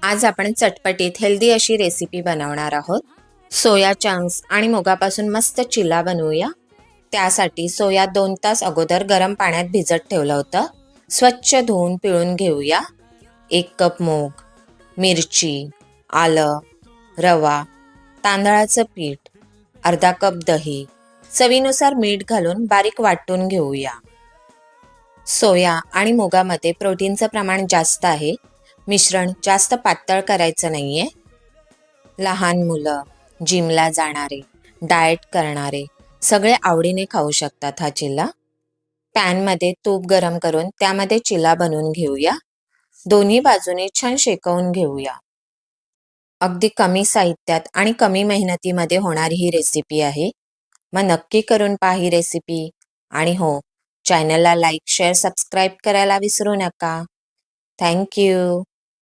आज आपण चटपटीत हेल्दी अशी रेसिपी बनवणार आहोत. सोया चंक्स आणि मुगापासून मस्त चिला बनवूया. त्यासाठी सोया 2 तास अगोदर गरम पाण्यात भिजत ठेवलं होतं. स्वच्छ धुवून पिळून घेऊया. 1 कप मूग, मिरची, आलं, रवा, तांदळाचं पीठ, अर्धा कप दही, चवीनुसार मीठ घालून बारीक वाटून घेऊया. सोया आणि मुगामध्ये प्रोटीनचं प्रमाण जास्त आहे. मिश्रण जास्त पातळ करायचं नाहीये. लहान मुलं, जिमला जाणारे, डाएट करणारे सगळे आवडीने खाऊ शकतात हा चिला. पॅनमध्ये तूप गरम करून त्यामध्ये चिला बनवून घेऊया. दोन्ही बाजूने छान शेकवून घेऊया. अगदी कमी साहित्यात आणि कमी मेहनतीमध्ये होणारी ही रेसिपी आहे. मग नक्की करून पहा ही रेसिपी. आणि हो, चॅनलला लाईक, शेअर, सबस्क्राईब करायला विसरू नका. Thank you.